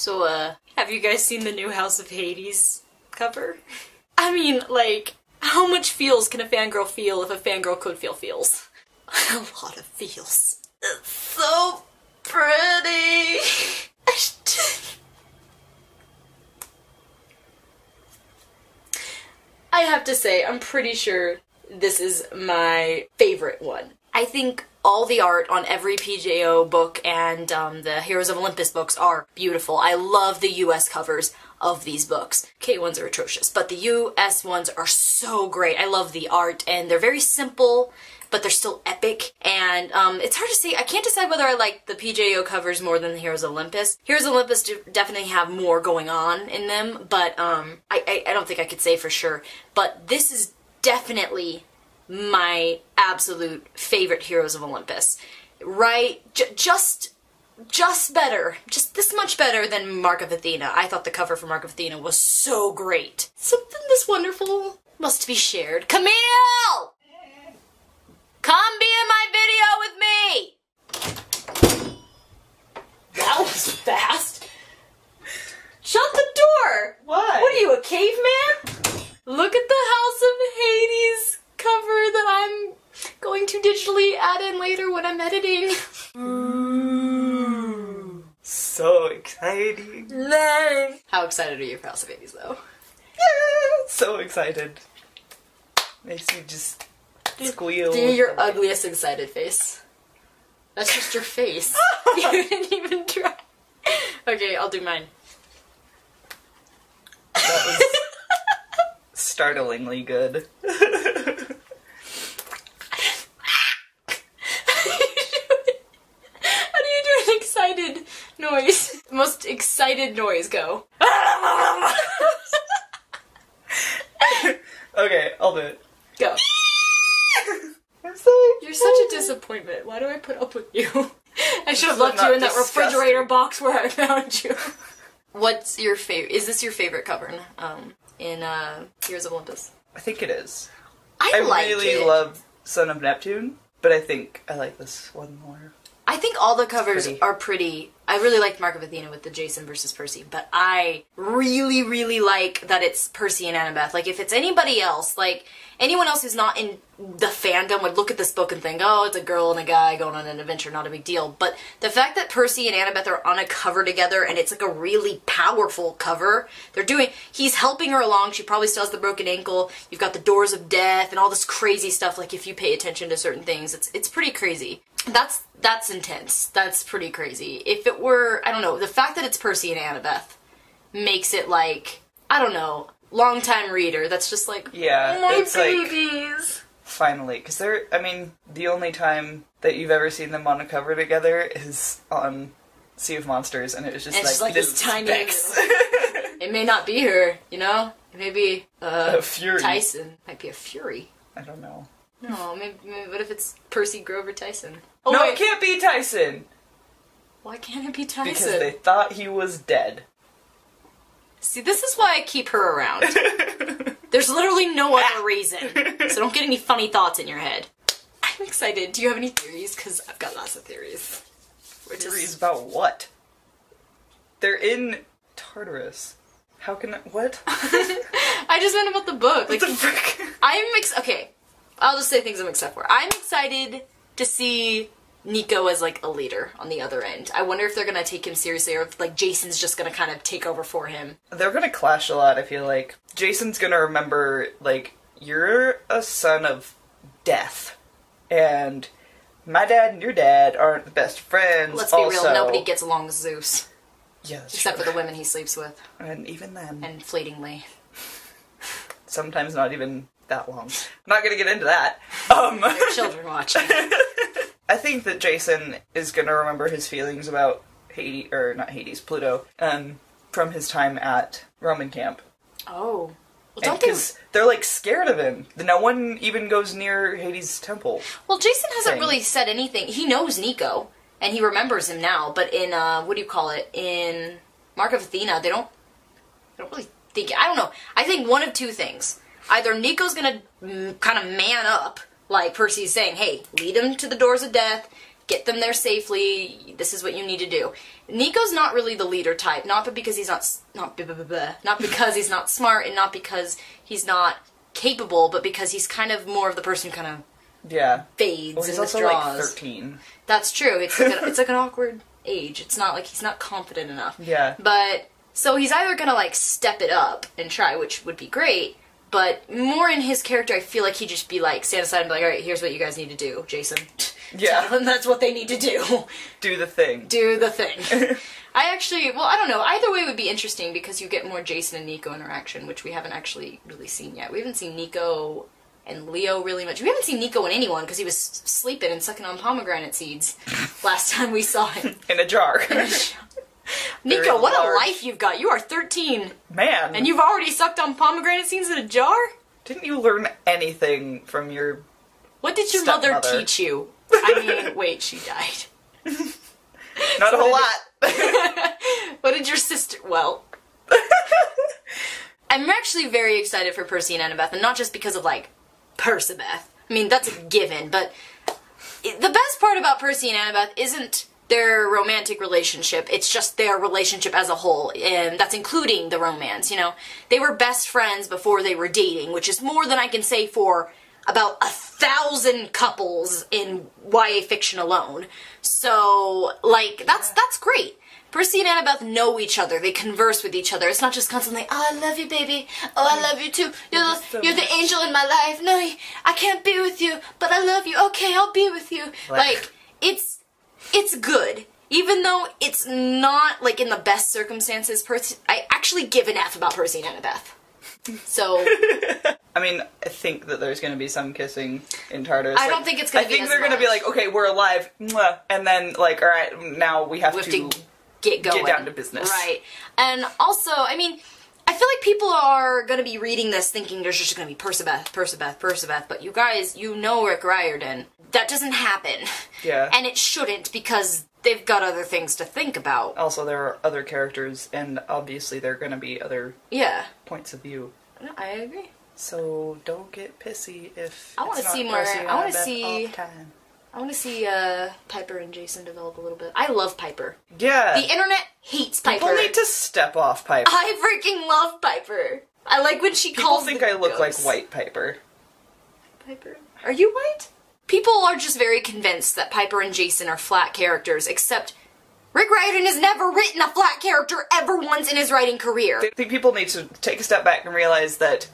So, have you guys seen the new House of Hades cover? I mean, like, how much feels can a fangirl feel if a fangirl could feel feels? A lot of feels. It's so pretty! I have to say, I'm pretty sure this is my favorite one. I think all the art on every PJO book and the Heroes of Olympus books are beautiful. I love the US covers of these books. K ones are atrocious, but the US ones are so great. I love the art, and they're very simple, but they're still epic, and it's hard to say. I can't decide whether I like the PJO covers more than the Heroes of Olympus. Heroes of Olympus definitely have more going on in them, but I don't think I could say for sure. But this is definitely my absolute favorite Heroes of Olympus. Right? Just better. Just this much better than Mark of Athena. I thought the cover for Mark of Athena was so great. Something this wonderful must be shared. Camille! Come be in my video with me! That was fast. Shut the door! Why? What are you, a caveman? Look at the House of Hades cover that I'm going to digitally add in later when I'm editing. Ooh, so exciting. How excited are you for House of Hades, though? Yeah, so excited. Makes me just squeal. Do your ugliest excited face. That's just your face. You didn't even try. Okay, I'll do mine. That was startlingly good. How do you do an excited noise? Most excited noise, go. Okay, I'll do it. Go. You're such a disappointment. Why do I put up with you? I should have left you in that refrigerator box where I found you. What's your favorite? Is this your favorite cover in Heroes of Olympus? I think it is. I like really it. love Son of Neptune, but I think I like this one more. I think all the covers are pretty. I really liked Mark of Athena with the Jason versus Percy, but I really, really like that it's Percy and Annabeth. Like, if it's anybody else, like, anyone else who's not in the fandom would look at this book and think, oh, it's a girl and a guy going on an adventure, not a big deal. But the fact that Percy and Annabeth are on a cover together, and it's like a really powerful cover, he's helping her along, she probably still has the broken ankle, you've got the doors of death, and all this crazy stuff, like, if you pay attention to certain things, it's pretty crazy. That's intense. That's pretty crazy. If it were, I don't know, the fact that it's Percy and Annabeth makes it like, I don't know, long-time reader that's just like, yeah, my it's babies. Like, finally, because the only time that you've ever seen them on a cover together is on Sea of Monsters, and it was just like this tiny It may not be her, you know? It may be a Fury. Tyson. Might be a Fury. I don't know. No, maybe what if it's Percy Grover Tyson? Oh, no, wait. it can't be Tyson! Why can't it be Tyson? Because they thought he was dead. See, this is why I keep her around. There's literally no other reason. So don't get any funny thoughts in your head. I'm excited. Do you have any theories? Because I've got lots of theories. Theories about what? They're in Tartarus. How can what? I just meant about the book. What the frick? Okay, I'll just say things I'm excited for. I'm excited to see Nico as, like, a leader on the other end. I wonder if they're gonna take him seriously, or if, like, Jason's just gonna kind of take over for him. They're gonna clash a lot, I feel like. Jason's gonna remember, like, you're a son of death. And my dad and your dad aren't the best friends. Let's be real, nobody gets along with Zeus. Yeah, that's Except true. for the women he sleeps with. And even then. And fleetingly. Sometimes not even that long. I'm not gonna get into that. There are children watching. I think that Jason is gonna remember his feelings about Pluto, from his time at Roman camp. Oh. Well, don't because they're, like, scared of him. No one even goes near Hades' temple. Well, Jason hasn't really said anything. He knows Nico, and he remembers him now, but in, in Mark of Athena, they don't really think, I don't know. I think one of two things. Either Nico's gonna kind of man up, like Percy's saying, hey, lead him to the doors of death, get them there safely, this is what you need to do. Nico's not really the leader type, not because he's not because he's not smart, and not because he's not capable, but because he's kind of more of the person who kind of fades well, he's and also withdraws. like 13. That's true. It's like an awkward age. It's not like he's not confident enough. Yeah. But so he's either gonna like step it up and try, which would be great, but more in his character, I feel like he'd just be like, stand aside and be like, alright, here's what you guys need to do, Jason. Yeah. Tell them that's what they need to do. Do the thing. Do the thing. I don't know, either way would be interesting because you get more Jason and Nico interaction, which we haven't actually really seen yet. We haven't seen Nico and Leo really much. We haven't seen Nico and anyone because he was sleeping and sucking on pomegranate seeds last time we saw him. In a jar. Nico, what a life you've got. You are 13. Man. And you've already sucked on pomegranate seeds in a jar? Didn't you learn anything from your What did your mother teach you? I mean, wait, she died. Not a whole lot. What did your sister... Well... I'm actually very excited for Percy and Annabeth, and not just because of, like, Percabeth. I mean, that's a given, but the best part about Percy and Annabeth isn't their romantic relationship, it's just their relationship as a whole, and that's including the romance, you know? They were best friends before they were dating, which is more than I can say for about 1,000 couples in YA fiction alone. So, like, that's great. Percy and Annabeth know each other. They converse with each other. It's not just constantly, oh, I love you, baby. Oh, I love you, too. You're the angel in my life. No, I can't be with you, but I love you. Okay, I'll be with you. Like, it's good. Even though it's not, like, in the best circumstances, I actually give an F about Percy and Annabeth. So... I mean, I think that there's going to be some kissing in Tartarus. I don't think it's going to be as I think they're going to be like, okay, we're alive, mwah, and then, like, alright, now we have to get going. Get down to business. Right. And also, I mean, I feel like people are going to be reading this thinking there's just going to be Percabeth, but you guys, you know Rick Riordan. That doesn't happen. Yeah. And it shouldn't, because they've got other things to think about. Also, there are other characters, and obviously there are going to be other points of view. No, I agree. So don't get pissy if I want to see more. I want to see Piper and Jason develop a little bit. I love Piper. Yeah. The internet hates Piper. People need to step off Piper. I freaking love Piper. I like when she calls People think I look like white Piper. Piper? Are you white? People are just very convinced that Piper and Jason are flat characters, except Rick Riordan has never written a flat character ever once in his writing career. I think people need to take a step back and realize that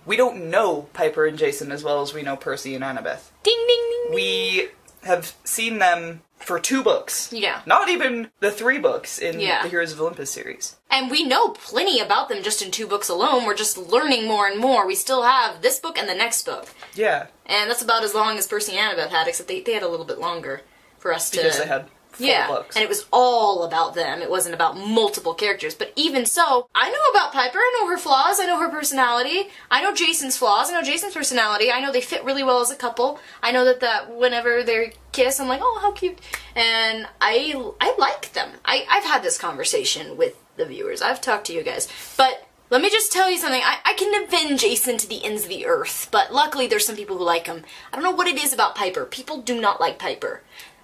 we don't know Piper and Jason as well as we know Percy and Annabeth. Ding, ding, ding, ding. We have seen them for 2 books. Yeah. Not even the 3 books in the Heroes of Olympus series. And we know plenty about them just in 2 books alone. We're just learning more and more. We still have this book and the next book. Yeah. And that's about as long as Percy and Annabeth had, except they had a little bit longer for us to... Because they had 4 books. And it was all about them. It wasn't about multiple characters. But even so, I know about Piper. I know her flaws. I know her personality. I know Jason's flaws. I know Jason's personality. I know they fit really well as a couple. I know that whenever they kiss, I'm like, oh, how cute. And I like them. I've had this conversation with the viewers. I've talked to you guys. But let me just tell you something. I can defend Jason to the ends of the earth. But luckily, there's some people who like him. I don't know what it is about Piper. People do not like Piper.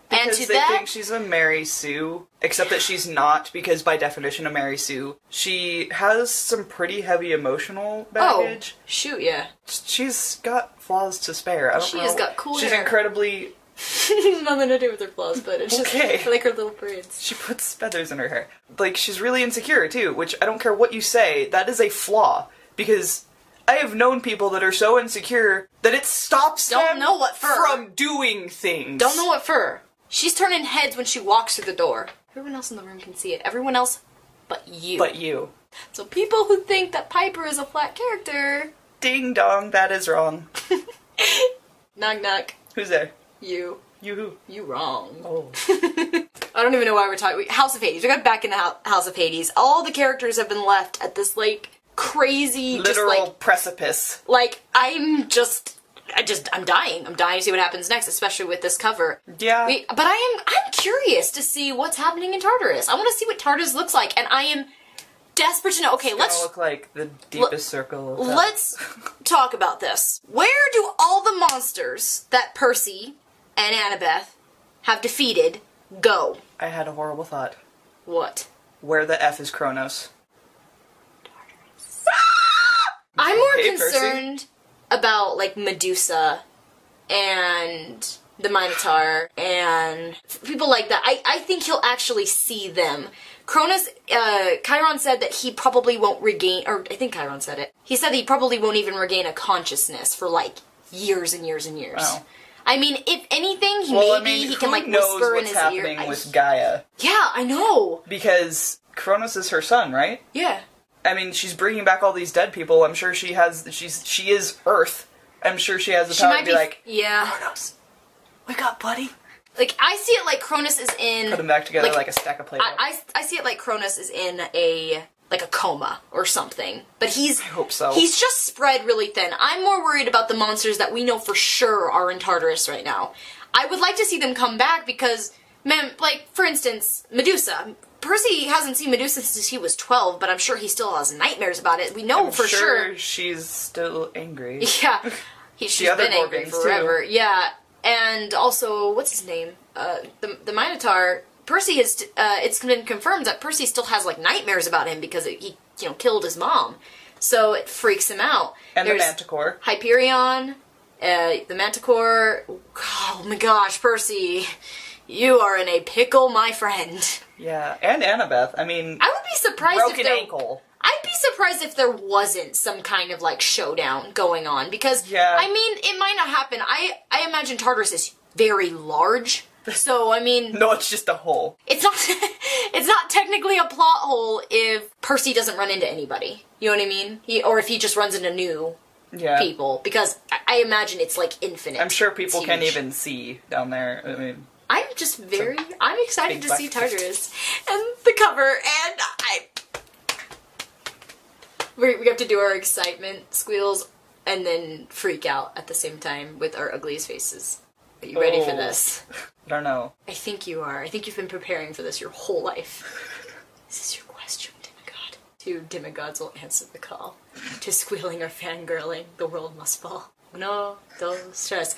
Because they think she's a Mary Sue, except that she's not, because by definition a Mary Sue. She has some pretty heavy emotional baggage. Oh, shoot, yeah. She's got flaws to spare. I don't know. She has got cool hair. She's incredibly... Nothing to do with her flaws, but it's just like her little braids. She puts feathers in her hair. Like, she's really insecure, too, which I don't care what you say, that is a flaw. Because I have known people that are so insecure that it stops them from doing things. Don't know what for. She's turning heads when she walks through the door. Everyone else in the room can see it. Everyone else but you. But you. So people who think that Piper is a flat character... Ding dong, that is wrong. Knock knock. Who's there? You. You who? You wrong. Oh. I don't even know why we're talking... House of Hades. We got back in the House of Hades. All the characters have been left at this, like, crazy... literal just, like, precipice. Like, I'm dying. I'm dying to see what happens next, especially with this cover. Yeah. But I'm curious to see what's happening in Tartarus. I want to see what Tartarus looks like, and I am desperate to know. Okay, let's look like the deepest circle of hell. Let's talk about this. Where do all the monsters that Percy and Annabeth have defeated, go. I had a horrible thought. What? Where the F is Kronos? Tartarus. I'm more Hey, concerned about, like, Medusa and the Minotaur and people like that. I think he'll actually see them. Cronus, Chiron said that he probably won't regain, or I think Chiron said it. He said he probably won't even regain a consciousness for, like, years and years and years. Oh. I mean, if anything, he can, like, knows whisper in what's his happening ear. with Gaia? Yeah, I know. Because Kronos is her son, right? Yeah. I mean, she's bringing back all these dead people. I'm sure she is Earth. I'm sure she has the power to be like, yeah. Kronos, wake up, buddy. Like, I see it like Cronus is in... Put them back together like a stack of Play-Doh. I see it like Cronus is in a coma or something. But I hope so. He's just spread really thin. I'm more worried about the monsters that we know for sure are in Tartarus right now. I would like to see them come back because, man, like, for instance, Medusa. Percy hasn't seen Medusa since he was 12, but I'm sure he still has nightmares about it. We know for sure. She's still angry. Yeah. She's been angry forever. Too. Yeah. And also, what's his name? The Minotaur. Percy has. It's been confirmed that Percy still has like nightmares about him because he, killed his mom. So it freaks him out. And there's the Manticore. Hyperion, the Manticore. Oh my gosh, Percy, you are in a pickle, my friend. Yeah, and Annabeth. I mean, I would be surprised broken ankle. I'd be surprised if there wasn't some kind of, like, showdown going on, because, yeah. I mean, it might not happen. I imagine Tartarus is very large, so, I mean... No, it's just a hole. It's not technically a plot hole if Percy doesn't run into anybody. You know what I mean? Or if he just runs into new people, because I imagine it's, like, infinite. I'm sure people can't even see down there. I mean... I'm just I'm excited to see Tartarus and the cover, and we have to do our excitement squeals and then freak out at the same time with our ugliest faces. Are you ready for this? I don't know. I think you are. I think you've been preparing for this your whole life. This is your question, demigod. Two demigods will answer the call. To squealing or fangirling, the world must fall. No, don't stress.